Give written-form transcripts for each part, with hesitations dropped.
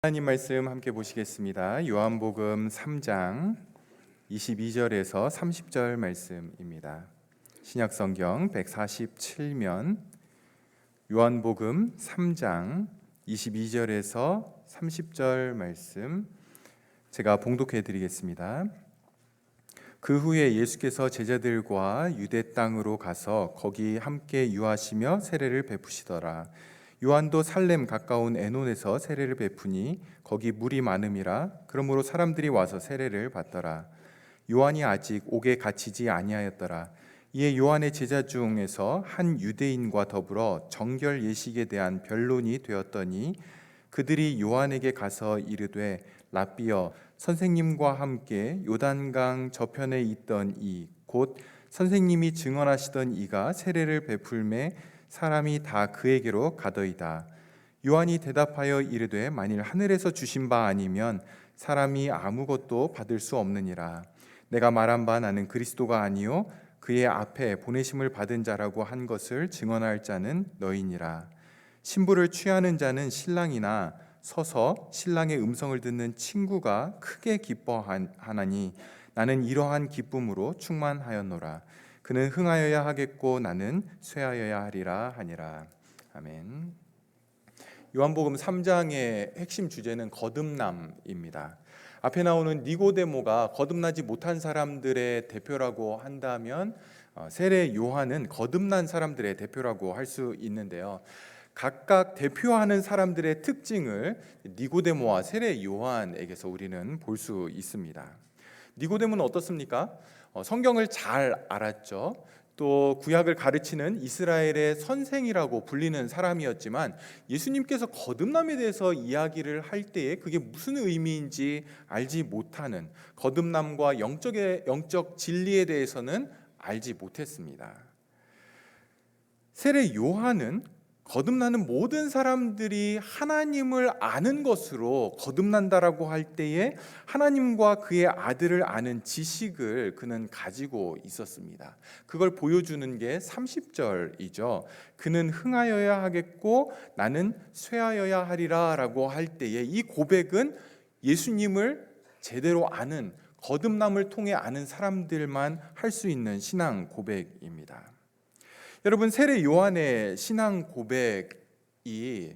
하나님 말씀 함께 보시겠습니다. 요한복음 3장 22절에서 30절 말씀입니다. 신약성경 147면 요한복음 3장 22절에서 30절 말씀 제가 봉독해 드리겠습니다. 그 후에 예수께서 제자들과 유대 땅으로 가서 거기 함께 유하시며 세례를 베푸시더라. 요한도 살렘 가까운 에논에서 세례를 베푸니 거기 물이 많음이라. 그러므로 사람들이 와서 세례를 받더라. 요한이 아직 옥에 갇히지 아니하였더라. 이에 요한의 제자 중에서 한 유대인과 더불어 정결 예식에 대한 변론이 되었더니 그들이 요한에게 가서 이르되 랍비여, 선생님과 함께 요단강 저편에 있던 이 곧 선생님이 증언하시던 이가 세례를 베풀매 사람이 다 그에게로 가더이다. 요한이 대답하여 이르되 만일 하늘에서 주신 바 아니면 사람이 아무것도 받을 수 없느니라. 내가 말한 바 나는 그리스도가 아니요 그의 앞에 보내심을 받은 자라고 한 것을 증언할 자는 너희니라. 신부를 취하는 자는 신랑이나 서서 신랑의 음성을 듣는 친구가 크게 기뻐하나니 나는 이러한 기쁨으로 충만하였노라. 그는 흥하여야 하겠고 나는 쇠하여야 하리라 하니라. 아멘. 요한복음 3장의 핵심 주제는 거듭남입니다. 앞에 나오는 니고데모가 거듭나지 못한 사람들의 대표라고 한다면 세례 요한은 거듭난 사람들의 대표라고 할 수 있는데요. 각각 대표하는 사람들의 특징을 니고데모와 세례 요한에게서 우리는 볼 수 있습니다. 니고데모는 어떻습니까? 성경을 잘 알았죠. 또 구약을 가르치는 이스라엘의 선생이라고 불리는 사람이었지만 예수님께서 거듭남에 대해서 이야기를 할 때에 그게 무슨 의미인지 알지 못하는, 거듭남과 영적 진리에 대해서는 알지 못했습니다. 세례 요한은 거듭나는 모든 사람들이 하나님을 아는 것으로 거듭난다라고 할 때에 하나님과 그의 아들을 아는 지식을 그는 가지고 있었습니다. 그걸 보여주는 게 30절이죠. 그는 흥하여야 하겠고 나는 쇠하여야 하리라 라고 할 때에 이 고백은 예수님을 제대로 아는, 거듭남을 통해 아는 사람들만 할 수 있는 신앙 고백입니다. 여러분, 세례 요한의 신앙 고백이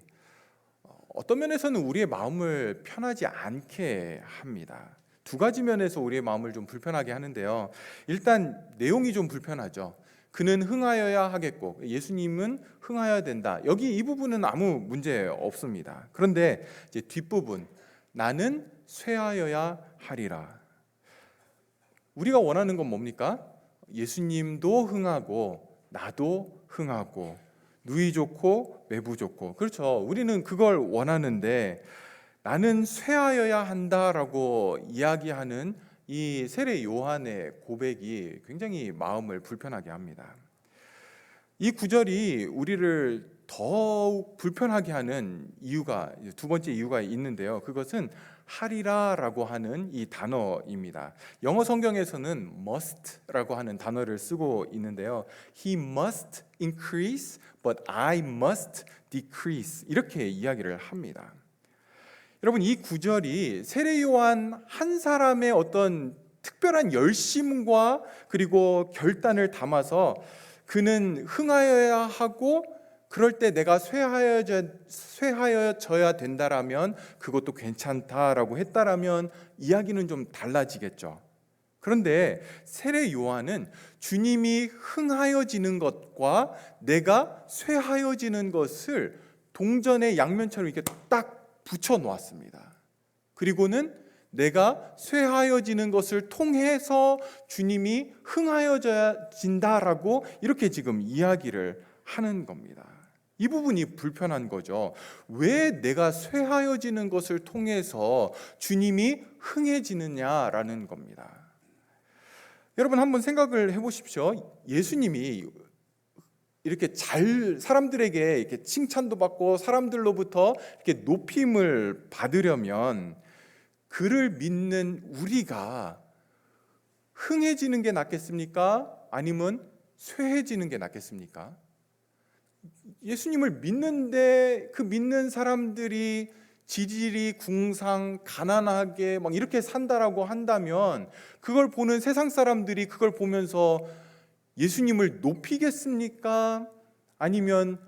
어떤 면에서는 우리의 마음을 편하지 않게 합니다. 두 가지 면에서 우리의 마음을 좀 불편하게 하는데요. 일단 내용이 좀 불편하죠. 그는 흥하여야 하겠고 예수님은 흥하여야 된다. 여기 이 부분은 아무 문제 없습니다. 그런데 이제 뒷부분, 나는 쇠하여야 하리라. 우리가 원하는 건 뭡니까? 예수님도 흥하고 나도 흥하고 누이 좋고 매부 좋고, 그렇죠. 우리는 그걸 원하는데 나는 쇠하여야 한다라고 이야기하는 이 세례 요한의 고백이 굉장히 마음을 불편하게 합니다. 이 구절이 우리를 더욱 불편하게 하는 이유가, 두 번째 이유가 있는데요. 그것은 하리라라고 하는 이 단어입니다. 영어 성경에서는 must라고 하는 단어를 쓰고 있는데요. He must increase, but I must decrease. 이렇게 이야기를 합니다. 여러분, 이 구절이 세례 요한 한 사람의 어떤 특별한 열심과 그리고 결단을 담아서 그는 흥하여야 하고 그럴 때 내가 쇠하여져야 된다라면 그것도 괜찮다라고 했다라면 이야기는 좀 달라지겠죠. 그런데 세례 요한은 주님이 흥하여지는 것과 내가 쇠하여지는 것을 동전의 양면처럼 이렇게 딱 붙여 놓았습니다. 그리고는 내가 쇠하여지는 것을 통해서 주님이 흥하여진다라고 이렇게 지금 이야기를 하는 겁니다. 이 부분이 불편한 거죠. 왜 내가 쇠하여지는 것을 통해서 주님이 흥해지느냐라는 겁니다. 여러분, 한번 생각을 해보십시오. 예수님이 이렇게 사람들에게 이렇게 칭찬도 받고 사람들로부터 이렇게 높임을 받으려면 그를 믿는 우리가 흥해지는 게 낫겠습니까? 아니면 쇠해지는 게 낫겠습니까? 예수님을 믿는데 그 믿는 사람들이 지질이 궁상 가난하게 막 이렇게 산다라고 한다면 그걸 보는 세상 사람들이 그걸 보면서 예수님을 높이겠습니까? 아니면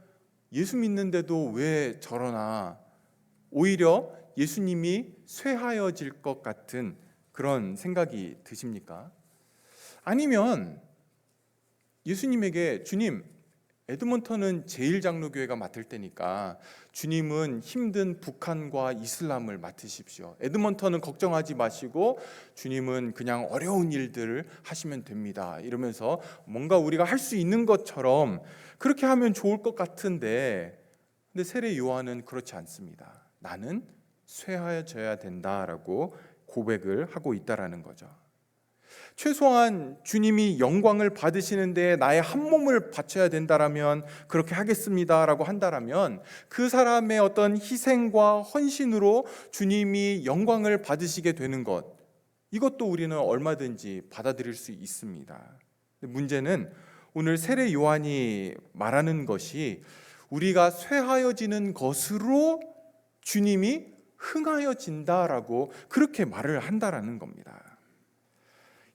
예수 믿는데도 왜 저러나, 오히려 예수님이 쇠하여질 것 같은 그런 생각이 드십니까? 아니면 예수님에게 주님, 에드먼턴은 제1장로교회가 맡을 때니까 주님은 힘든 북한과 이슬람을 맡으십시오. 에드먼턴은 걱정하지 마시고 주님은 그냥 어려운 일들을 하시면 됩니다. 이러면서 뭔가 우리가 할 수 있는 것처럼 그렇게 하면 좋을 것 같은데, 근데 세례 요한은 그렇지 않습니다. 나는 쇠하여져야 된다라고 고백을 하고 있다라는 거죠. 최소한 주님이 영광을 받으시는데 나의 한 몸을 바쳐야 된다라면 그렇게 하겠습니다라고 한다라면 그 사람의 어떤 희생과 헌신으로 주님이 영광을 받으시게 되는 것, 이것도 우리는 얼마든지 받아들일 수 있습니다. 문제는 오늘 세례 요한이 말하는 것이 우리가 쇠하여지는 것으로 주님이 흥하여진다라고 그렇게 말을 한다라는 겁니다.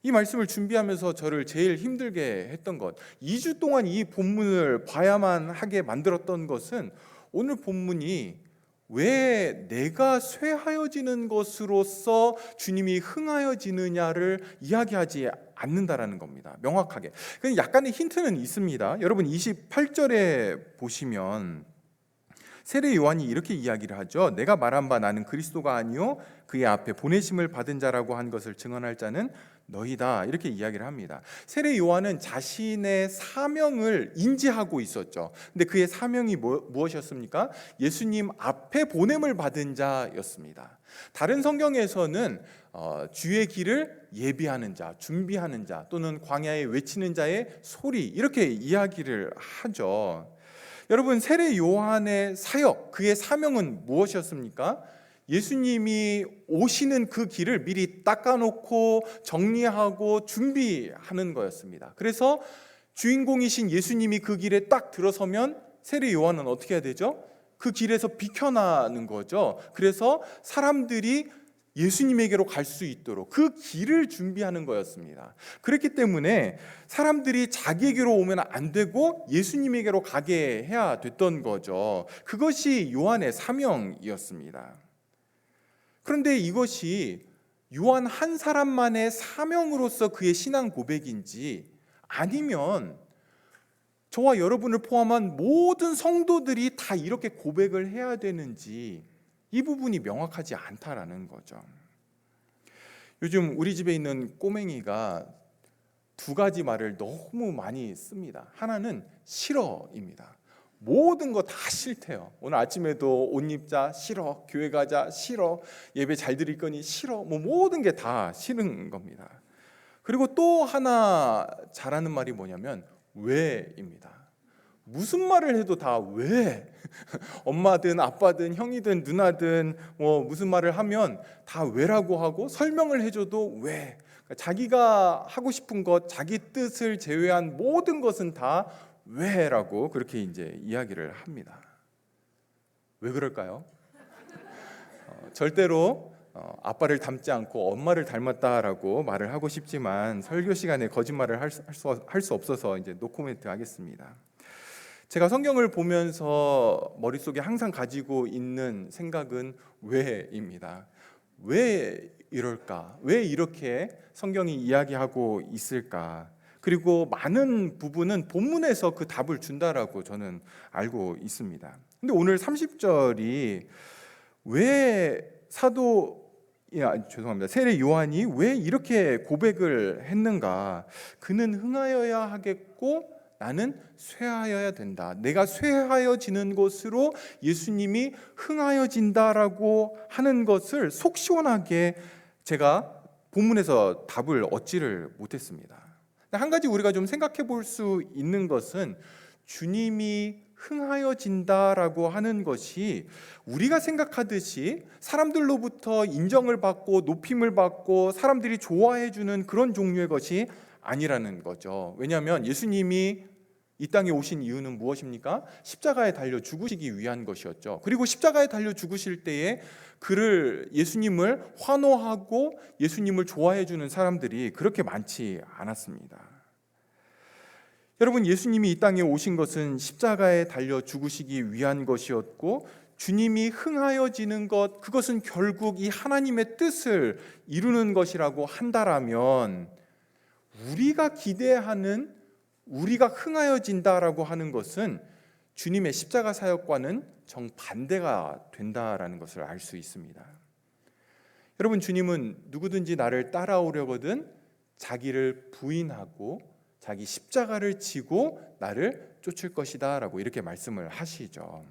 이 말씀을 준비하면서 저를 제일 힘들게 했던 것, 2주 동안 이 본문을 봐야만 하게 만들었던 것은 오늘 본문이 왜 내가 쇠하여지는 것으로서 주님이 흥하여지느냐를 이야기하지 않는다라는 겁니다. 명확하게. 약간의 힌트는 있습니다. 여러분 28절에 보시면 세례 요한이 이렇게 이야기를 하죠. 내가 말한 바 나는 그리스도가 아니요 그의 앞에 보내심을 받은 자라고 한 것을 증언할 자는 너희다, 이렇게 이야기를 합니다. 세례 요한은 자신의 사명을 인지하고 있었죠. 근데 그의 사명이 무엇이었습니까? 예수님 앞에 보냄을 받은 자였습니다. 다른 성경에서는 주의 길을 예비하는 자, 준비하는 자, 또는 광야에 외치는 자의 소리, 이렇게 이야기를 하죠. 여러분, 세례 요한의 사역, 그의 사명은 무엇이었습니까? 예수님이 오시는 그 길을 미리 닦아놓고 정리하고 준비하는 거였습니다. 그래서 주인공이신 예수님이 그 길에 딱 들어서면 세례 요한은 어떻게 해야 되죠? 그 길에서 비켜나는 거죠. 그래서 사람들이 예수님에게로 갈 수 있도록 그 길을 준비하는 거였습니다. 그렇기 때문에 사람들이 자기에게로 오면 안 되고 예수님에게로 가게 해야 됐던 거죠. 그것이 요한의 사명이었습니다. 그런데 이것이 요한 한 사람만의 사명으로서 그의 신앙 고백인지, 아니면 저와 여러분을 포함한 모든 성도들이 다 이렇게 고백을 해야 되는지, 이 부분이 명확하지 않다라는 거죠. 요즘 우리 집에 있는 꼬맹이가 두 가지 말을 너무 많이 씁니다. 하나는 싫어입니다. 모든 거 다 싫대요. 오늘 아침에도 옷 입자 싫어, 교회 가자 싫어, 예배 잘 드릴 거니 싫어, 모든 게 다 싫은 겁니다. 그리고 또 하나 잘하는 말이 뭐냐면 왜입니다. 무슨 말을 해도 다 왜. 엄마든 아빠든 형이든 누나든 무슨 말을 하면 다 왜라고 하고, 설명을 해줘도 왜. 자기가 하고 싶은 것, 자기 뜻을 제외한 모든 것은 다 왜라고 그렇게 이제 이야기를 합니다. 왜 그럴까요? 절대로 아빠를 닮지 않고 엄마를 닮았다라고 말을 하고 싶지만 설교 시간에 거짓말을 할 수 없어서 이제 노코멘트 하겠습니다. 제가 성경을 보면서 머릿속에 항상 가지고 있는 생각은 왜입니다. 왜 이럴까? 왜 이렇게 성경이 이야기하고 있을까? 그리고 많은 부분은 본문에서 그 답을 준다라고 저는 알고 있습니다. 근데 오늘 30절이 왜 세례 요한이 왜 이렇게 고백을 했는가? 그는 흥하여야 하겠고 나는 쇠하여야 된다. 내가 쇠하여지는 것으로 예수님이 흥하여진다라고 하는 것을 속 시원하게 제가 본문에서 답을 얻지를 못했습니다. 한 가지 우리가 좀 생각해 볼 수 있는 것은, 주님이 흥하여진다라고 하는 것이 우리가 생각하듯이 사람들로부터 인정을 받고 높임을 받고 사람들이 좋아해 주는 그런 종류의 것이 아니라는 거죠. 왜냐하면 예수님이 이 땅에 오신 이유는 무엇입니까? 십자가에 달려 죽으시기 위한 것이었죠. 그리고 십자가에 달려 죽으실 때에 예수님을 환호하고 예수님을 좋아해 주는 사람들이 그렇게 많지 않았습니다. 여러분, 예수님이 이 땅에 오신 것은 십자가에 달려 죽으시기 위한 것이었고, 주님이 흥하여지는 것, 그것은 결국 이 하나님의 뜻을 이루는 것이라고 한다라면, 우리가 기대하는, 우리가 흥하여진다라고 하는 것은 주님의 십자가 사역과는 정반대가 된다라는 것을 알 수 있습니다. 여러분, 주님은 누구든지 나를 따라오려거든 자기를 부인하고 자기 십자가를 지고 나를 쫓을 것이다 라고 이렇게 말씀을 하시죠.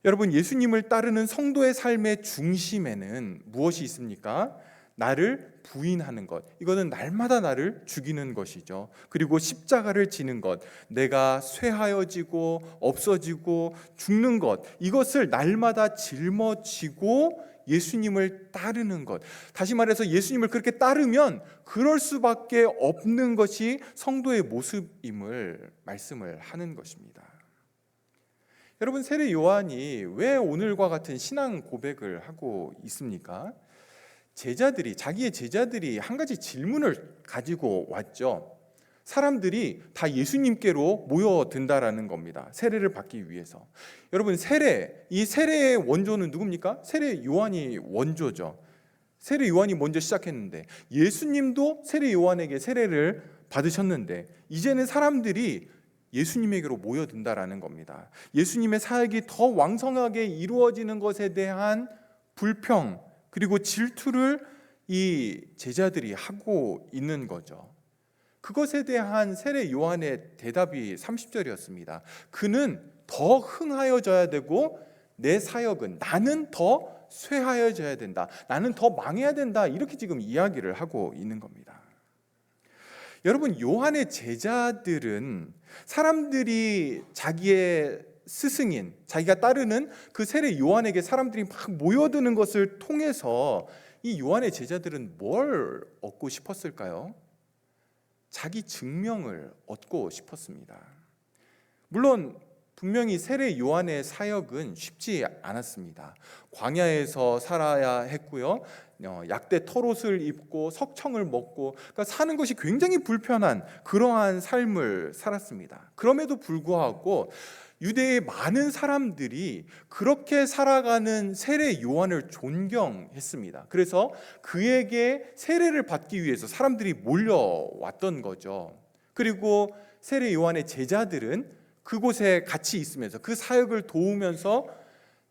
여러분, 예수님을 따르는 성도의 삶의 중심에는 무엇이 있습니까? 나를 부인하는 것, 이거는 날마다 나를 죽이는 것이죠. 그리고 십자가를 지는 것, 내가 쇠하여지고 없어지고 죽는 것, 이것을 날마다 짊어지고 예수님을 따르는 것. 다시 말해서 예수님을 그렇게 따르면 그럴 수밖에 없는 것이 성도의 모습임을 말씀을 하는 것입니다. 여러분, 세례 요한이 왜 오늘과 같은 신앙 고백을 하고 있습니까? 자기의 제자들이 한 가지 질문을 가지고 왔죠. 사람들이 다 예수님께로 모여든다라는 겁니다. 세례를 받기 위해서. 여러분, 이 세례의 원조는 누굽니까? 세례 요한이 원조죠. 세례 요한이 먼저 시작했는데, 예수님도 세례 요한에게 세례를 받으셨는데, 이제는 사람들이 예수님에게로 모여든다라는 겁니다. 예수님의 사역이 더 왕성하게 이루어지는 것에 대한 불평, 그리고 질투를 이 제자들이 하고 있는 거죠. 그것에 대한 세례 요한의 대답이 30절이었습니다. 그는 더 흥하여져야 되고 내 사역은, 나는 더 쇠하여져야 된다, 나는 더 망해야 된다, 이렇게 지금 이야기를 하고 있는 겁니다. 여러분, 요한의 제자들은 사람들이 자기의 스승인, 자기가 따르는 그 세례 요한에게 사람들이 막 모여드는 것을 통해서 이 요한의 제자들은 뭘 얻고 싶었을까요? 자기 증명을 얻고 싶었습니다. 물론 분명히 세례 요한의 사역은 쉽지 않았습니다. 광야에서 살아야 했고요, 약대 털옷을 입고 석청을 먹고, 그러니까 사는 것이 굉장히 불편한 그러한 삶을 살았습니다. 그럼에도 불구하고 유대의 많은 사람들이 그렇게 살아가는 세례 요한을 존경했습니다. 그래서 그에게 세례를 받기 위해서 사람들이 몰려왔던 거죠. 그리고 세례 요한의 제자들은 그곳에 같이 있으면서 그 사역을 도우면서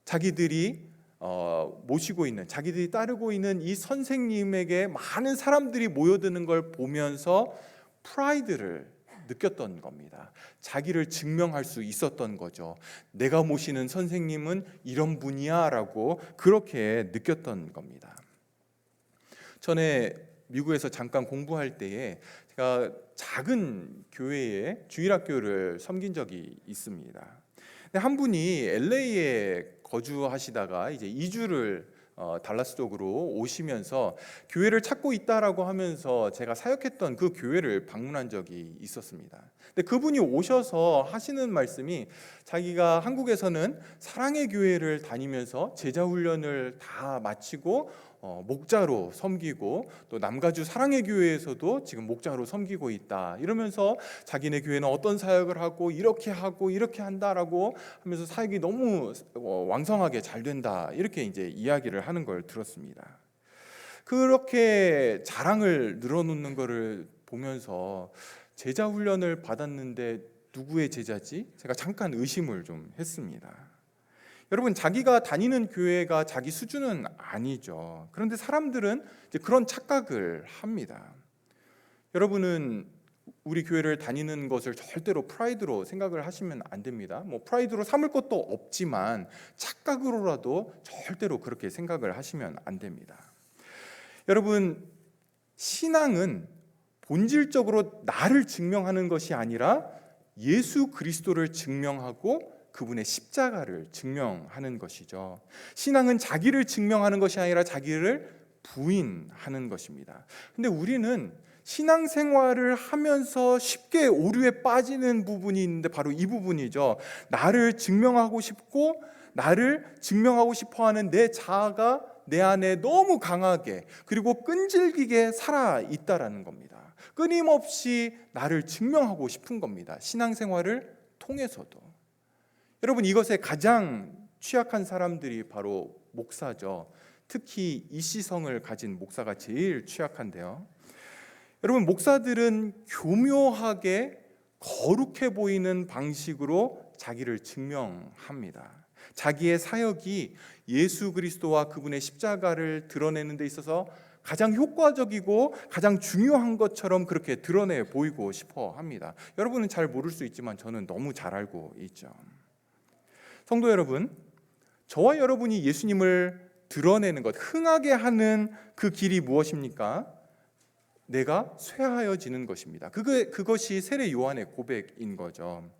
자기들이 모시고 있는, 자기들이 따르고 있는 이 선생님에게 많은 사람들이 모여드는 걸 보면서 프라이드를 느꼈던 겁니다. 자기를 증명할 수 있었던 거죠. 내가 모시는 선생님은 이런 분이야 라고 그렇게 느꼈던 겁니다. 전에 미국에서 잠깐 공부할 때에 제가 작은 교회에 주일학교를 섬긴 적이 있습니다. 근데 한 분이 LA에 거주하시다가 이제 이주를 달라스 쪽으로 오시면서 교회를 찾고 있다라고 하면서 제가 사역했던 그 교회를 방문한 적이 있었습니다. 근데 그분이 오셔서 하시는 말씀이, 자기가 한국에서는 사랑의 교회를 다니면서 제자 훈련을 다 마치고 목자로 섬기고, 또 남가주 사랑의 교회에서도 지금 목자로 섬기고 있다, 이러면서 자기네 교회는 어떤 사역을 하고 이렇게 한다라고 하면서 사역이 너무 왕성하게 잘 된다, 이렇게 이제 이야기를 하는 걸 들었습니다. 그렇게 자랑을 늘어놓는 것을 보면서 제자 훈련을 받았는데 누구의 제자지? 제가 잠깐 의심을 좀 했습니다. 여러분, 자기가 다니는 교회가 자기 수준은 아니죠. 그런데 사람들은 이제 그런 착각을 합니다. 여러분은 우리 교회를 다니는 것을 절대로 프라이드로 생각을 하시면 안 됩니다. 프라이드로 삼을 것도 없지만 착각으로라도 절대로 그렇게 생각을 하시면 안 됩니다. 여러분, 신앙은 본질적으로 나를 증명하는 것이 아니라 예수 그리스도를 증명하고 그분의 십자가를 증명하는 것이죠. 신앙은 자기를 증명하는 것이 아니라 자기를 부인하는 것입니다. 근데 우리는 신앙생활을 하면서 쉽게 오류에 빠지는 부분이 있는데 바로 이 부분이죠. 나를 증명하고 싶고 나를 증명하고 싶어하는 내 자아가 내 안에 너무 강하게 그리고 끈질기게 살아 있다라는 겁니다. 끊임없이 나를 증명하고 싶은 겁니다. 신앙생활을 통해서도. 여러분, 이것에 가장 취약한 사람들이 바로 목사죠. 특히 이시성을 가진 목사가 제일 취약한데요. 여러분, 목사들은 교묘하게 거룩해 보이는 방식으로 자기를 증명합니다. 자기의 사역이 예수 그리스도와 그분의 십자가를 드러내는 데 있어서 가장 효과적이고 가장 중요한 것처럼 그렇게 드러내 보이고 싶어 합니다. 여러분은 잘 모를 수 있지만 저는 너무 잘 알고 있죠. 성도 여러분, 저와 여러분이 예수님을 드러내는 것, 흥하게 하는 그 길이 무엇입니까? 내가 쇠하여지는 것입니다. 그것이 세례 요한의 고백인 거죠.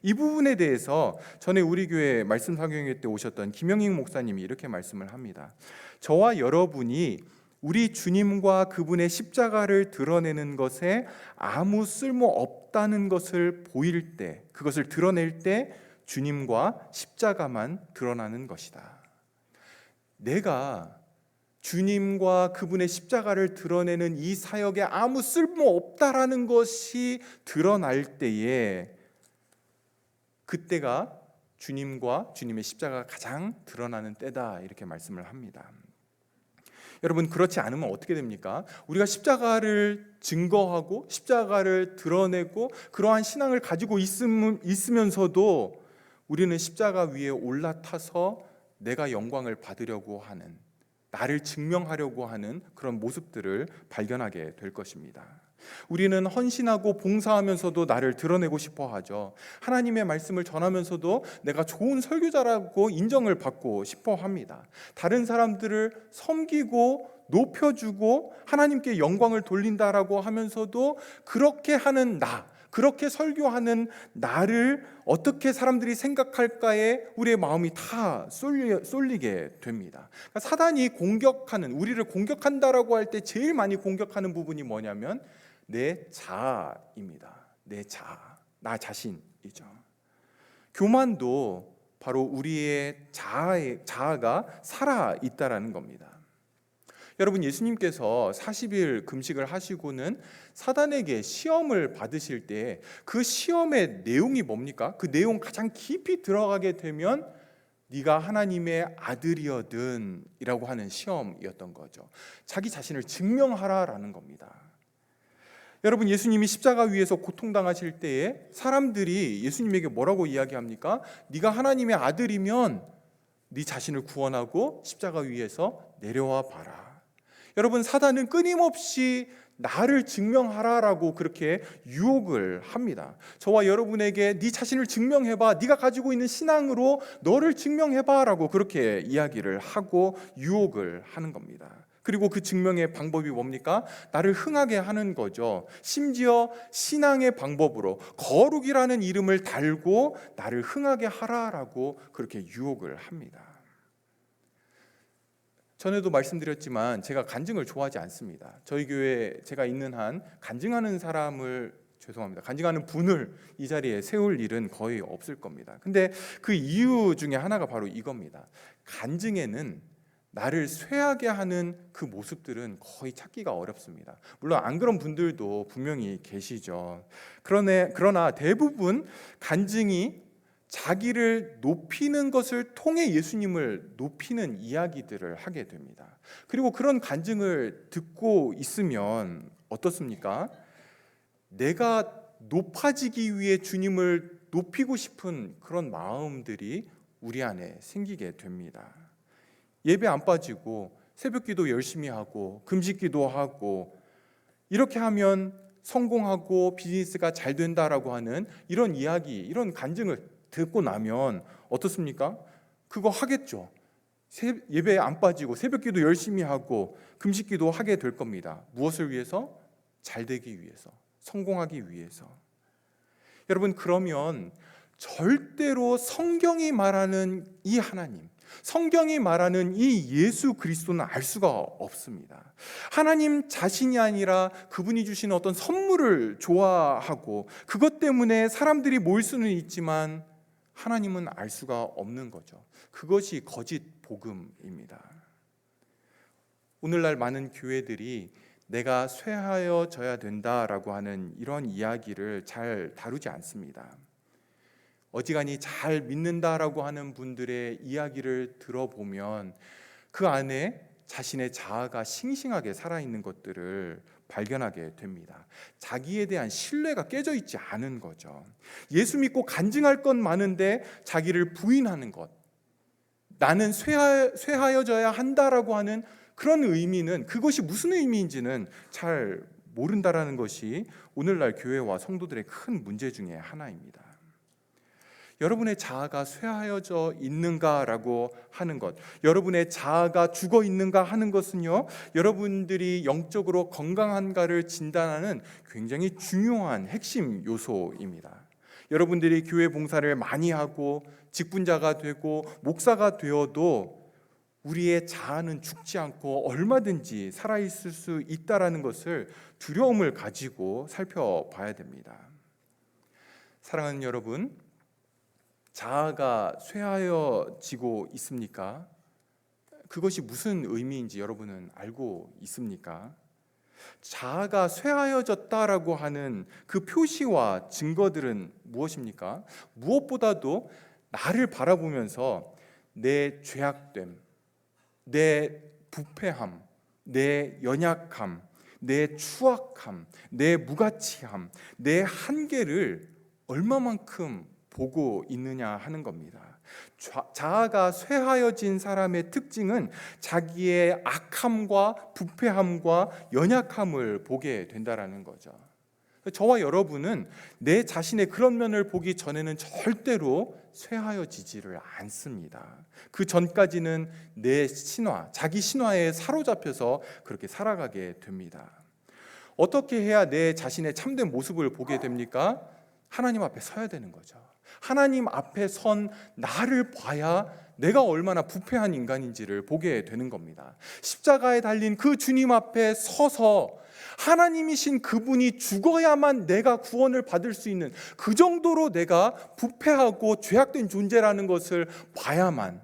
이 부분에 대해서 전에 우리 교회 말씀 사경회 때 오셨던 김영익 목사님이 이렇게 말씀을 합니다. 저와 여러분이 우리 주님과 그분의 십자가를 드러내는 것에 아무 쓸모 없다는 것을 보일 때, 그것을 드러낼 때 주님과 십자가만 드러나는 것이다. 내가 주님과 그분의 십자가를 드러내는 이 사역에 아무 쓸모 없다라는 것이 드러날 때에, 그때가 주님과 주님의 십자가가 가장 드러나는 때다, 이렇게 말씀을 합니다. 여러분, 그렇지 않으면 어떻게 됩니까? 우리가 십자가를 증거하고 십자가를 드러내고 그러한 신앙을 가지고 있으면서도 우리는 십자가 위에 올라타서 내가 영광을 받으려고 하는, 나를 증명하려고 하는 그런 모습들을 발견하게 될 것입니다. 우리는 헌신하고 봉사하면서도 나를 드러내고 싶어 하죠. 하나님의 말씀을 전하면서도 내가 좋은 설교자라고 인정을 받고 싶어 합니다. 다른 사람들을 섬기고 높여주고 하나님께 영광을 돌린다라고 하면서도 그렇게 하는 나, 그렇게 설교하는 나를 어떻게 사람들이 생각할까에 우리의 마음이 다 쏠리게 됩니다. 그러니까 사단이 공격하는, 우리를 공격한다라고 할 때 제일 많이 공격하는 부분이 뭐냐면 내 자아입니다. 내 자아, 나 자신이죠. 교만도 바로 우리의 자아가 살아 있다라는 겁니다. 여러분, 예수님께서 40일 금식을 하시고는 사단에게 시험을 받으실 때 그 시험의 내용이 뭡니까? 그 내용 가장 깊이 들어가게 되면 네가 하나님의 아들이거든 이라고 하는 시험이었던 거죠. 자기 자신을 증명하라라는 겁니다. 여러분, 예수님이 십자가 위에서 고통당하실 때에 사람들이 예수님에게 뭐라고 이야기합니까? 네가 하나님의 아들이면 네 자신을 구원하고 십자가 위에서 내려와 봐라. 여러분, 사단은 끊임없이 나를 증명하라라고 그렇게 유혹을 합니다. 저와 여러분에게 네 자신을 증명해봐, 네가 가지고 있는 신앙으로 너를 증명해봐라고 그렇게 이야기를 하고 유혹을 하는 겁니다. 그리고 그 증명의 방법이 뭡니까? 나를 흥하게 하는 거죠. 심지어 신앙의 방법으로 거룩이라는 이름을 달고 나를 흥하게 하라라고 그렇게 유혹을 합니다. 전에도 말씀드렸지만 제가 간증을 좋아하지 않습니다. 저희 교회에 제가 있는 한 간증하는 간증하는 분을 이 자리에 세울 일은 거의 없을 겁니다. 근데 그 이유 중에 하나가 바로 이겁니다. 간증에는 나를 쇠하게 하는 그 모습들은 거의 찾기가 어렵습니다. 물론 안 그런 분들도 분명히 계시죠. 그러나 대부분 간증이 자기를 높이는 것을 통해 예수님을 높이는 이야기들을 하게 됩니다. 그리고 그런 간증을 듣고 있으면 어떻습니까? 내가 높아지기 위해 주님을 높이고 싶은 그런 마음들이 우리 안에 생기게 됩니다. 예배 안 빠지고 새벽기도 열심히 하고 금식기도 하고 이렇게 하면 성공하고 비즈니스가 잘 된다라고 하는 이런 이야기, 이런 간증을 듣고 나면 어떻습니까? 그거 하겠죠. 예배에 안 빠지고 새벽기도 열심히 하고 금식기도 하게 될 겁니다. 무엇을 위해서? 잘 되기 위해서, 성공하기 위해서. 여러분, 그러면 절대로 성경이 말하는 이 하나님, 성경이 말하는 이 예수 그리스도는 알 수가 없습니다. 하나님 자신이 아니라 그분이 주신 어떤 선물을 좋아하고 그것 때문에 사람들이 모일 수는 있지만 하나님은 알 수가 없는 거죠. 그것이 거짓 복음입니다. 오늘날 많은 교회들이 내가 쇠하여져야 된다라고 하는 이런 이야기를 잘 다루지 않습니다. 어지간히 잘 믿는다라고 하는 분들의 이야기를 들어보면 그 안에 자신의 자아가 싱싱하게 살아있는 것들을 발견하게 됩니다. 자기에 대한 신뢰가 깨져 있지 않은 거죠. 예수 믿고 간증할 건 많은데 자기를 부인하는 것, 나는 쇠하여져야 한다라고 하는 그런 의미는, 그것이 무슨 의미인지는 잘 모른다라는 것이 오늘날 교회와 성도들의 큰 문제 중에 하나입니다. 여러분의 자아가 쇠하여져 있는가라고 하는 것, 여러분의 자아가 죽어 있는가 하는 것은요, 여러분들이 영적으로 건강한가를 진단하는 굉장히 중요한 핵심 요소입니다. 여러분들이 교회 봉사를 많이 하고 직분자가 되고 목사가 되어도 우리의 자아는 죽지 않고 얼마든지 살아있을 수 있다라는 것을 두려움을 가지고 살펴봐야 됩니다. 사랑하는 여러분, 자아가 쇠하여지고 있습니까? 그것이 무슨 의미인지 여러분은 알고 있습니까? 자아가 쇠하여졌다라고 하는 그 표시와 증거들은 무엇입니까? 무엇보다도 나를 바라보면서 내 죄악됨, 내 부패함, 내 연약함, 내 추악함, 내 무가치함, 내 한계를 얼마만큼 보고 있느냐 하는 겁니다. 자아가 쇠하여진 사람의 특징은 자기의 악함과 부패함과 연약함을 보게 된다라는 거죠. 저와 여러분은 내 자신의 그런 면을 보기 전에는 절대로 쇠하여지지를 않습니다. 그 전까지는 내 신화, 자기 신화에 사로잡혀서 그렇게 살아가게 됩니다. 어떻게 해야 내 자신의 참된 모습을 보게 됩니까? 하나님 앞에 서야 되는 거죠. 하나님 앞에 선 나를 봐야 내가 얼마나 부패한 인간인지를 보게 되는 겁니다. 십자가에 달린 그 주님 앞에 서서 하나님이신 그분이 죽어야만 내가 구원을 받을 수 있는, 그 정도로 내가 부패하고 죄악된 존재라는 것을 봐야만,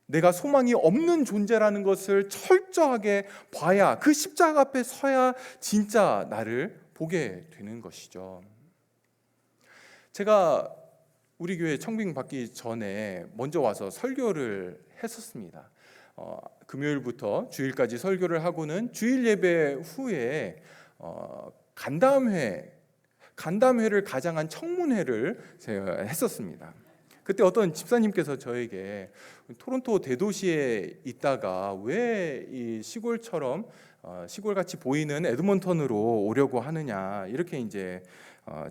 내가 소망이 없는 존재라는 것을 철저하게 봐야, 그 십자가 앞에 서야 진짜 나를 보게 되는 것이죠. 제가 우리 교회 청빙 받기 전에 먼저 와서 설교를 했었습니다. 금요일부터 주일까지 설교를 하고는 주일 예배 후에 간담회를 가장한 청문회를 제가 했었습니다. 그때 어떤 집사님께서 저에게 토론토 대도시에 있다가 왜 이 시골처럼 시골같이 보이는 에드먼턴으로 오려고 하느냐, 이렇게 이제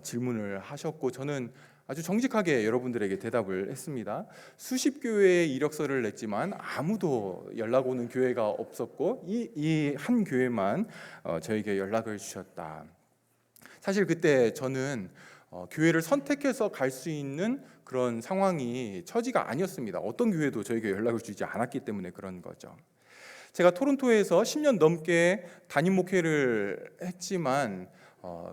질문을 하셨고, 저는 아주 정직하게 여러분들에게 대답을 했습니다. 수십 교회에 이력서를 냈지만 아무도 연락 오는 교회가 없었고 이 한 교회만 저에게 연락을 주셨다. 사실 그때 저는 교회를 선택해서 갈 수 있는 그런 상황이 처지가 아니었습니다. 어떤 교회도 저에게 연락을 주지 않았기 때문에 그런 거죠. 제가 토론토에서 10년 넘게 담임 목회를 했지만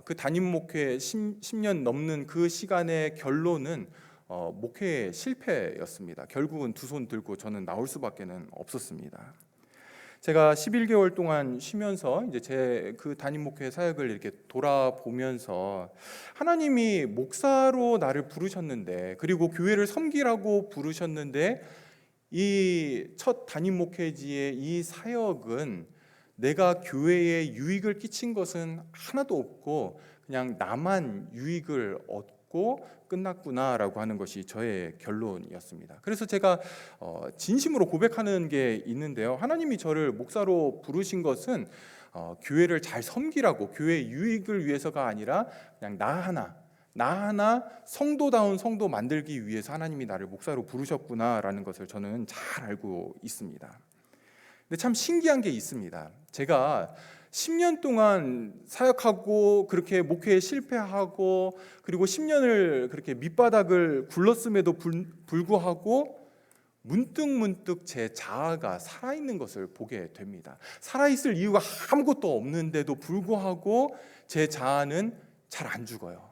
그 담임 목회 10년 넘는 그 시간의 결론은 목회 실패였습니다. 결국은 두 손 들고 저는 나올 수밖에는 없었습니다. 제가 11개월 동안 쉬면서 이제 제 그 담임 목회 사역을 이렇게 돌아보면서 하나님이 목사로 나를 부르셨는데, 그리고 교회를 섬기라고 부르셨는데, 이 첫 담임 목회지의 이 사역은 내가 교회에 유익을 끼친 것은 하나도 없고 그냥 나만 유익을 얻고 끝났구나라고 하는 것이 저의 결론이었습니다. 그래서 제가 진심으로 고백하는 게 있는데요. 하나님이 저를 목사로 부르신 것은 교회를 잘 섬기라고, 교회 유익을 위해서가 아니라 그냥 나 하나 성도다운 성도 만들기 위해서 하나님이 나를 목사로 부르셨구나라는 것을 저는 잘 알고 있습니다. 근데 참 신기한 게 있습니다. 제가 10년 동안 사역하고 그렇게 목회에 실패하고 그리고 10년을 그렇게 밑바닥을 굴렀음에도 불구하고 문득 제 자아가 살아있는 것을 보게 됩니다. 살아있을 이유가 아무것도 없는데도 불구하고 제 자아는 잘 안 죽어요.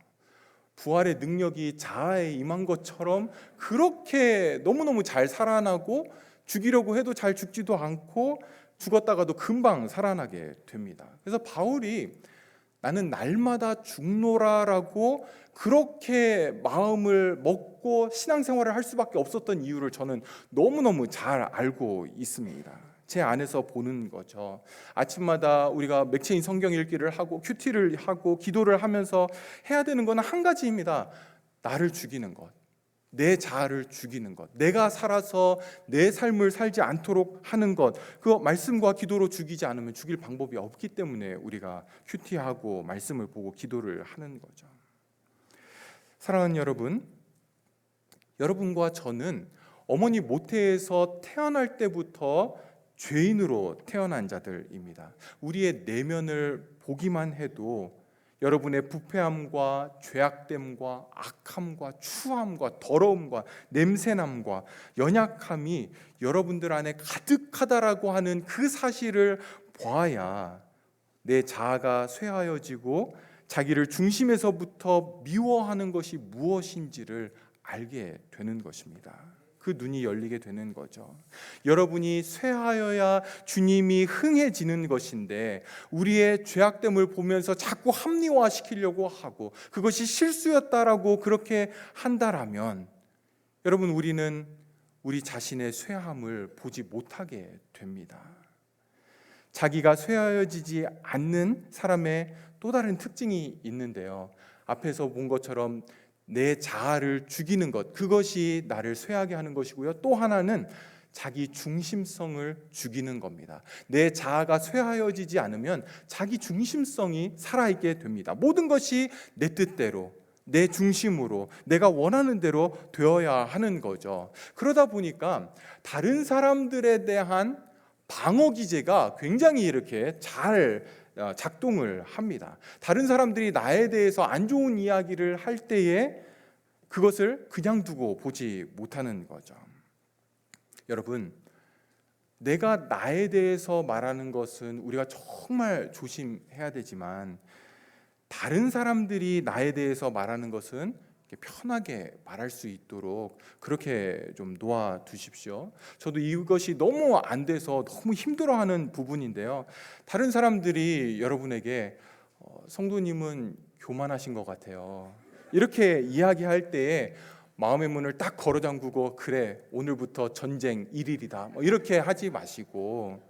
부활의 능력이 자아에 임한 것처럼 그렇게 너무너무 잘 살아나고, 죽이려고 해도 잘 죽지도 않고 죽었다가도 금방 살아나게 됩니다. 그래서 바울이 나는 날마다 죽노라라고 그렇게 마음을 먹고 신앙생활을 할 수밖에 없었던 이유를 저는 너무너무 잘 알고 있습니다. 제 안에서 보는 거죠. 아침마다 우리가 맥체인 성경 읽기를 하고 큐티를 하고 기도를 하면서 해야 되는 건 한 가지입니다. 나를 죽이는 것, 내 자아를 죽이는 것, 내가 살아서 내 삶을 살지 않도록 하는 것, 그 말씀과 기도로 죽이지 않으면 죽일 방법이 없기 때문에 우리가 큐티하고 말씀을 보고 기도를 하는 거죠. 사랑하는 여러분, 여러분과 저는 어머니 모태에서 태어날 때부터 죄인으로 태어난 자들입니다. 우리의 내면을 보기만 해도 여러분의 부패함과 죄악됨과 악함과 추함과 더러움과 냄새남과 연약함이 여러분들 안에 가득하다라고 하는 그 사실을 보아야 내 자아가 쇠하여지고 자기를 중심에서부터 미워하는 것이 무엇인지를 알게 되는 것입니다. 그 눈이 열리게 되는 거죠. 여러분이 쇠하여야 주님이 흥해지는 것인데, 우리의 죄악됨을 보면서 자꾸 합리화시키려고 하고 그것이 실수였다라고 그렇게 한다라면, 여러분, 우리는 우리 자신의 쇠함을 보지 못하게 됩니다. 자기가 쇠하여지지 않는 사람의 또 다른 특징이 있는데요, 앞에서 본 것처럼 내 자아를 죽이는 것, 그것이 나를 쇠하게 하는 것이고요. 또 하나는 자기 중심성을 죽이는 겁니다. 내 자아가 쇠하여지지 않으면 자기 중심성이 살아있게 됩니다. 모든 것이 내 뜻대로, 내 중심으로, 내가 원하는 대로 되어야 하는 거죠. 그러다 보니까 다른 사람들에 대한 방어 기제가 굉장히 이렇게 잘 작동을 합니다. 다른 사람들이 나에 대해서 안 좋은 이야기를 할 때에 그것을 그냥 두고 보지 못하는 거죠. 여러분, 내가 나에 대해서 말하는 것은 우리가 정말 조심해야 되지만, 다른 사람들이 나에 대해서 말하는 것은 편하게 말할 수 있도록 그렇게 좀 놓아두십시오. 저도 이것이 너무 안 돼서 너무 힘들어하는 부분인데요, 다른 사람들이 여러분에게 성도님은 교만하신 것 같아요, 이렇게 이야기할 때에 마음의 문을 딱 걸어 잠그고, 그래 오늘부터 전쟁 1일이다 이렇게 하지 마시고,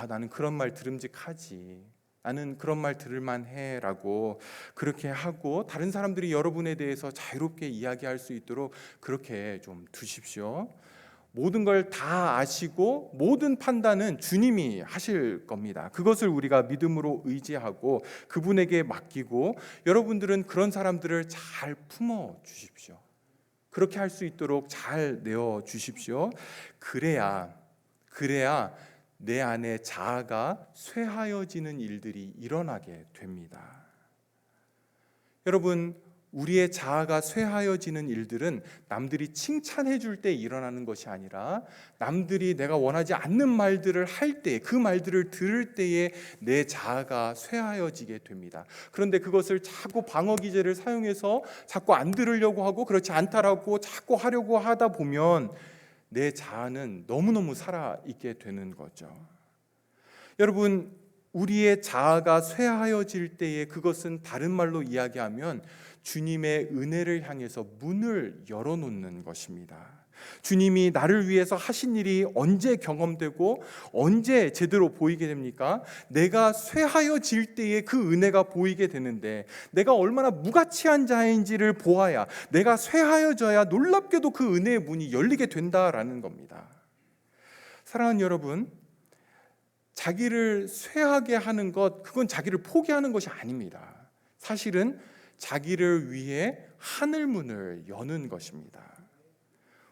나는 그런 말 들음직하지, 나는 그런 말 들을만 해라고 그렇게 하고, 다른 사람들이 여러분에 대해서 자유롭게 이야기할 수 있도록 그렇게 좀 두십시오. 모든 걸 다 아시고 모든 판단은 주님이 하실 겁니다. 그것을 우리가 믿음으로 의지하고 그분에게 맡기고, 여러분들은 그런 사람들을 잘 품어 주십시오. 그렇게 할 수 있도록 잘 내어 주십시오. 그래야 내 안에 자아가 쇠하여지는 일들이 일어나게 됩니다. 여러분, 우리의 자아가 쇠하여지는 일들은 남들이 칭찬해 줄 때 일어나는 것이 아니라, 남들이 내가 원하지 않는 말들을 할 때, 그 말들을 들을 때에 내 자아가 쇠하여지게 됩니다. 그런데 그것을 자꾸 방어 기제를 사용해서 자꾸 안 들으려고 하고 그렇지 않다라고 자꾸 하려고 하다 보면 내 자아는 너무너무 살아있게 되는 거죠. 여러분, 우리의 자아가 쇠하여질 때에 그것은 다른 말로 이야기하면 주님의 은혜를 향해서 문을 열어놓는 것입니다. 주님이 나를 위해서 하신 일이 언제 경험되고 언제 제대로 보이게 됩니까? 내가 쇠하여질 때에 그 은혜가 보이게 되는데, 내가 얼마나 무가치한 자인지를 보아야, 내가 쇠하여져야 놀랍게도 그 은혜의 문이 열리게 된다라는 겁니다. 사랑하는 여러분, 자기를 쇠하게 하는 것, 그건 자기를 포기하는 것이 아닙니다. 사실은 자기를 위해 하늘문을 여는 것입니다.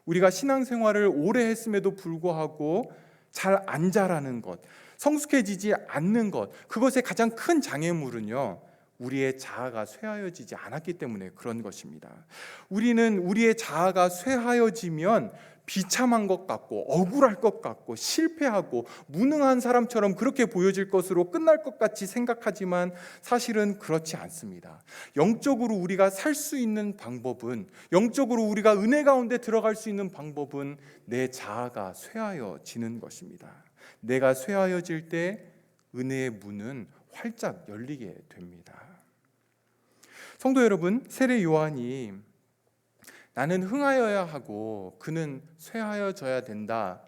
우리가 신앙생활을 오래 했음에도 불구하고 잘 안 자라는 것, 성숙해지지 않는 것, 그것의 가장 큰 장애물은요, 우리의 자아가 쇠하여지지 않았기 때문에 그런 것입니다. 우리는 우리의 자아가 쇠하여지면 비참한 것 같고 억울할 것 같고 실패하고 무능한 사람처럼 그렇게 보여질 것으로 끝날 것 같이 생각하지만 사실은 그렇지 않습니다. 영적으로 우리가 살 수 있는 방법은, 영적으로 우리가 은혜 가운데 들어갈 수 있는 방법은 내 자아가 쇠하여지는 것입니다. 내가 쇠하여질 때 은혜의 문은 활짝 열리게 됩니다. 성도 여러분, 세례 요한이 나는 흥하여야 하고 그는 쇠하여져야 된다.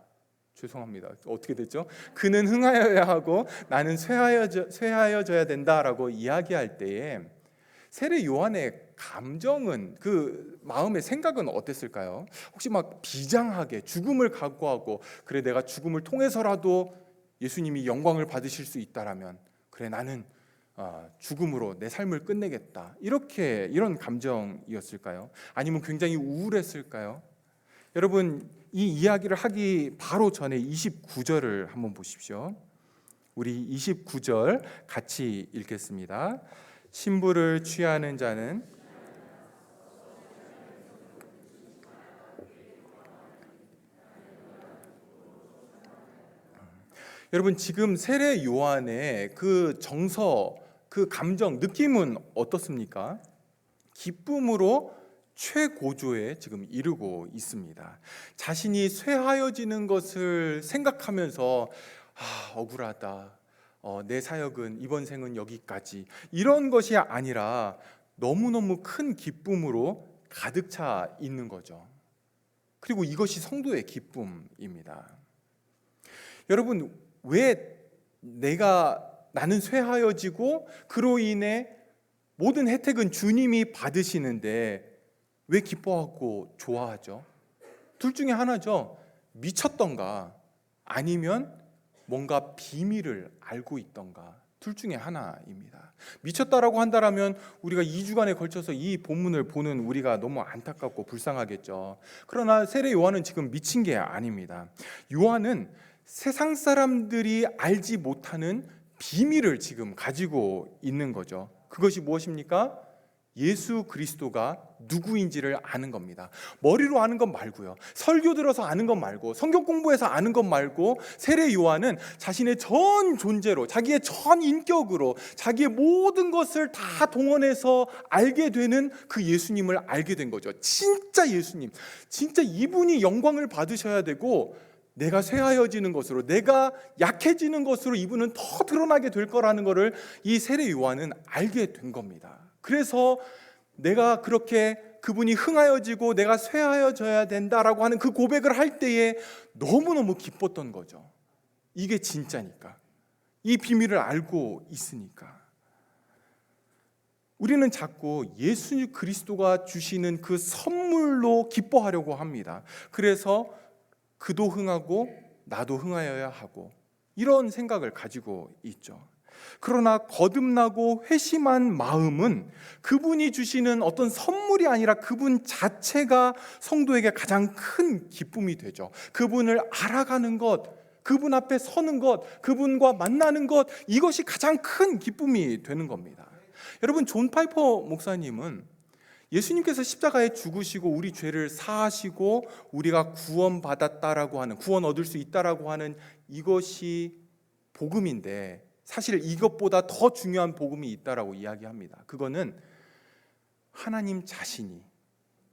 죄송합니다. 어떻게 됐죠? 그는 흥하여야 하고 나는 쇠하여져야 된다라고 이야기할 때에 세례 요한의 감정은, 그 마음의 생각은 어땠을까요? 혹시 막 비장하게 죽음을 각오하고, 그래 내가 죽음을 통해서라도 예수님이 영광을 받으실 수 있다라면 그래 나는 죽음으로 내 삶을 끝내겠다, 이런 감정이었을까요? 아니면 굉장히 우울했을까요? 여러분, 이 이야기를 하기 바로 전에 29절을 한번 보십시오. 우리 29절 같이 읽겠습니다. 신부를 취하는 자는 여러분, 지금 세례 요한의 그 정서, 그 감정, 느낌은 어떻습니까? 기쁨으로 최고조에 지금 이르고 있습니다. 자신이 쇠하여지는 것을 생각하면서 억울하다, 내 사역은 이번 생은 여기까지, 이런 것이 아니라 너무너무 큰 기쁨으로 가득 차 있는 거죠. 그리고 이것이 성도의 기쁨입니다. 여러분, 왜 나는 쇠하여지고 그로 인해 모든 혜택은 주님이 받으시는데 왜 기뻐하고 좋아하죠? 둘 중에 하나죠. 미쳤던가 아니면 뭔가 비밀을 알고 있던가, 둘 중에 하나입니다. 미쳤다라고 한다면 우리가 2주간에 걸쳐서 이 본문을 보는 우리가 너무 안타깝고 불쌍하겠죠. 그러나 세례 요한은 지금 미친 게 아닙니다. 요한은 세상 사람들이 알지 못하는 비밀을 지금 가지고 있는 거죠. 그것이 무엇입니까? 예수 그리스도가 누구인지를 아는 겁니다. 머리로 아는 것 말고요, 설교 들어서 아는 것 말고, 성경 공부해서 아는 것 말고, 세례 요한은 자신의 전 존재로, 자기의 전 인격으로 자기의 모든 것을 다 동원해서 알게 되는 그 예수님을 알게 된 거죠. 진짜 예수님, 진짜 이분이 영광을 받으셔야 되고 내가 쇠하여지는 것으로, 내가 약해지는 것으로 이분은 더 드러나게 될 거라는 것을 이 세례 요한은 알게 된 겁니다. 그래서 내가 그렇게 그분이 흥하여지고 내가 쇠하여져야 된다라고 하는 그 고백을 할 때에 너무너무 기뻤던 거죠. 이게 진짜니까, 이 비밀을 알고 있으니까. 우리는 자꾸 예수 그리스도가 주시는 그 선물로 기뻐하려고 합니다. 그래서 그도 흥하고 나도 흥하여야 하고, 이런 생각을 가지고 있죠. 그러나 거듭나고 회심한 마음은 그분이 주시는 어떤 선물이 아니라 그분 자체가 성도에게 가장 큰 기쁨이 되죠. 그분을 알아가는 것, 그분 앞에 서는 것, 그분과 만나는 것, 이것이 가장 큰 기쁨이 되는 겁니다. 여러분, 존 파이퍼 목사님은 예수님께서 십자가에 죽으시고 우리 죄를 사하시고 우리가 구원받았다라고 하는, 구원 얻을 수 있다라고 하는 이것이 복음인데, 사실 이것보다 더 중요한 복음이 있다라고 이야기합니다. 그거는 하나님 자신이,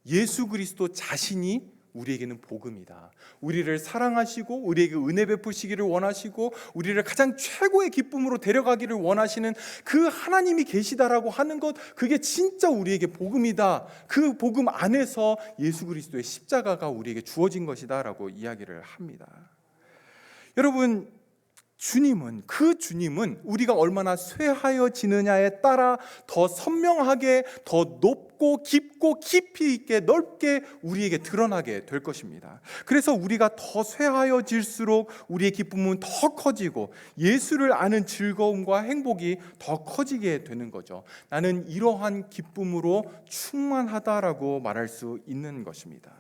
예수 그리스도 자신이 우리에게는 복음이다. 우리를 사랑하시고 우리에게 은혜 베푸시기를 원하시고 우리를 가장 최고의 기쁨으로 데려가기를 원하시는 그 하나님이 계시다라고 하는 것, 그게 진짜 우리에게 복음이다. 그 복음 안에서 예수 그리스도의 십자가가 우리에게 주어진 것이다라고 이야기를 합니다. 여러분, 그 주님은 우리가 얼마나 쇠하여지느냐에 따라 더 선명하게, 더 높고 깊고 깊이 있게 넓게 우리에게 드러나게 될 것입니다. 그래서 우리가 더 쇠하여질수록 우리의 기쁨은 더 커지고 예수를 아는 즐거움과 행복이 더 커지게 되는 거죠. 나는 이러한 기쁨으로 충만하다라고 말할 수 있는 것입니다.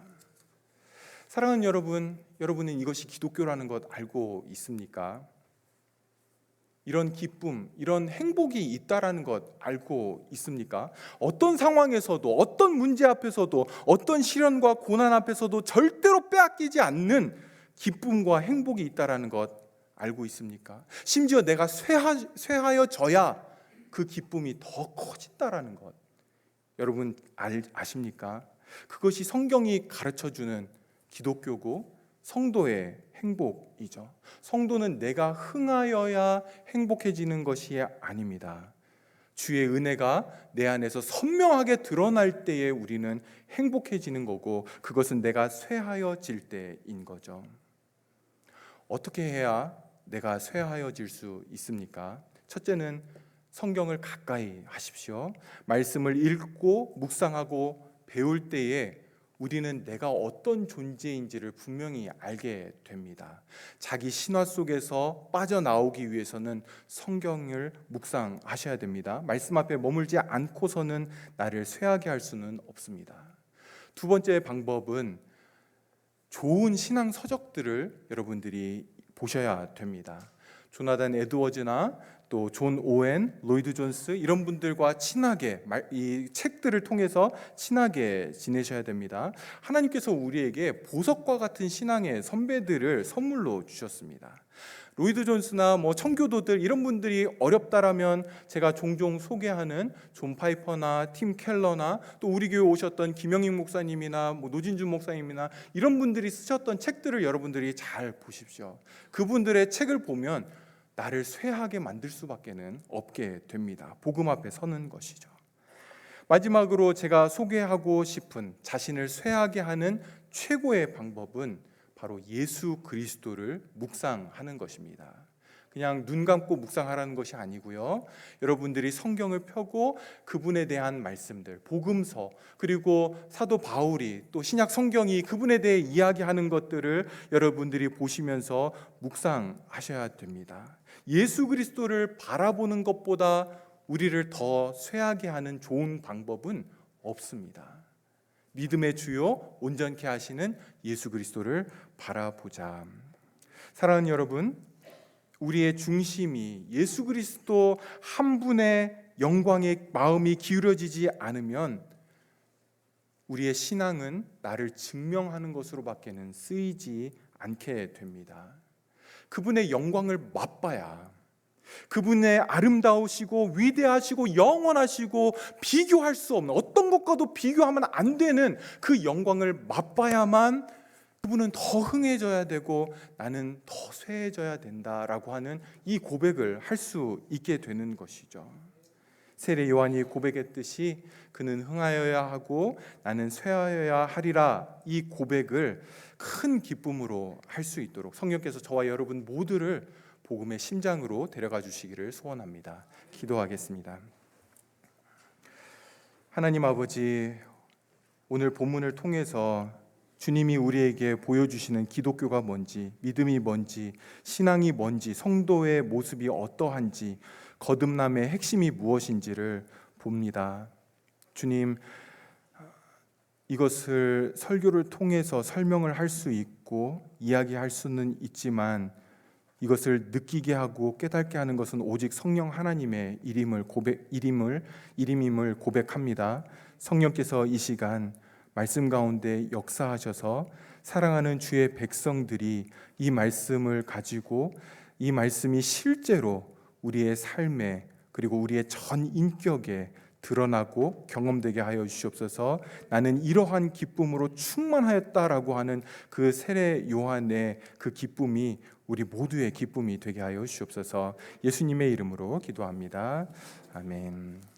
사랑하는 여러분, 여러분은 이것이 기독교라는 것 알고 있습니까? 이런 기쁨, 이런 행복이 있다라는 것 알고 있습니까? 어떤 상황에서도, 어떤 문제 앞에서도, 어떤 시련과 고난 앞에서도 절대로 빼앗기지 않는 기쁨과 행복이 있다라는 것 알고 있습니까? 심지어 내가 쇠하여져야 그 기쁨이 더 커진다라는 것 여러분 아십니까? 그것이 성경이 가르쳐주는 기독교고 성도의 행복이죠. 성도는 내가 흥하여야 행복해지는 것이 아닙니다. 주의 은혜가 내 안에서 선명하게 드러날 때에 우리는 행복해지는 거고, 그것은 내가 쇠하여질 때인 거죠. 어떻게 해야 내가 쇠하여질 수 있습니까? 첫째는 성경을 가까이 하십시오. 말씀을 읽고 묵상하고 배울 때에 우리는 내가 어떤 존재인지를 분명히 알게 됩니다. 자기 신화 속에서 빠져나오기 위해서는 성경을 묵상하셔야 됩니다. 말씀 앞에 머물지 않고서는 나를 쇠하게 할 수는 없습니다. 두 번째 방법은 좋은 신앙 서적들을 여러분들이 보셔야 됩니다. 조나단 에드워즈나 또 존 오웬, 로이드 존스 이런 분들과 친하게 이 책들을 통해서 친하게 지내셔야 됩니다. 하나님께서 우리에게 보석과 같은 신앙의 선배들을 선물로 주셨습니다. 로이드 존스나 청교도들 이런 분들이 어렵다라면 제가 종종 소개하는 존 파이퍼나 팀 켈러나 또 우리 교회 오셨던 김영익 목사님이나 노진준 목사님이나 이런 분들이 쓰셨던 책들을 여러분들이 잘 보십시오. 그분들의 책을 보면 나를 쇠하게 만들 수밖에는 없게 됩니다. 복음 앞에 서는 것이죠. 마지막으로 제가 소개하고 싶은 자신을 쇠하게 하는 최고의 방법은 바로 예수 그리스도를 묵상하는 것입니다. 그냥 눈 감고 묵상하라는 것이 아니고요. 여러분들이 성경을 펴고 그분에 대한 말씀들, 복음서, 그리고 사도 바울이 또 신약 성경이 그분에 대해 이야기하는 것들을 여러분들이 보시면서 묵상하셔야 됩니다. 예수 그리스도를 바라보는 것보다 우리를 더 쇠하게 하는 좋은 방법은 없습니다. 믿음의 주요 온전케 하시는 예수 그리스도를 바라보자. 사랑하는 여러분, 우리의 중심이 예수 그리스도 한 분의 영광에 마음이 기울어지지 않으면 우리의 신앙은 나를 증명하는 것으로밖에는 쓰이지 않게 됩니다. 그분의 영광을 맛봐야, 그분의 아름다우시고 위대하시고 영원하시고 비교할 수 없는, 어떤 것과도 비교하면 안 되는 그 영광을 맛봐야만 그분은 더 흥해져야 되고 나는 더 쇠해져야 된다라고 하는 이 고백을 할 수 있게 되는 것이죠. 세례 요한이 고백했듯이 그는 흥하여야 하고 나는 쇠하여야 하리라, 이 고백을 큰 기쁨으로 할 수 있도록 성령께서 저와 여러분 모두를 복음의 심장으로 데려가 주시기를 소원합니다. 기도하겠습니다. 하나님 아버지, 오늘 본문을 통해서 주님이 우리에게 보여주시는 기독교가 뭔지, 믿음이 뭔지, 신앙이 뭔지, 성도의 모습이 어떠한지, 거듭남의 핵심이 무엇인지를 봅니다. 주님, 이것을 설교를 통해서 설명을 할 수 있고 이야기할 수는 있지만 이것을 느끼게 하고 깨닫게 하는 것은 오직 성령 하나님의 일임을 고백합니다. 성령께서 이 시간 말씀 가운데 역사하셔서 사랑하는 주의 백성들이 이 말씀을 가지고 이 말씀이 실제로 우리의 삶에 그리고 우리의 전 인격에 드러나고 경험되게 하여 주시옵소서. 나는 이러한 기쁨으로 충만하였다라고 하는 그 세례 요한의 그 기쁨이 우리 모두의 기쁨이 되게 하여 주시옵소서. 예수님의 이름으로 기도합니다. 아멘.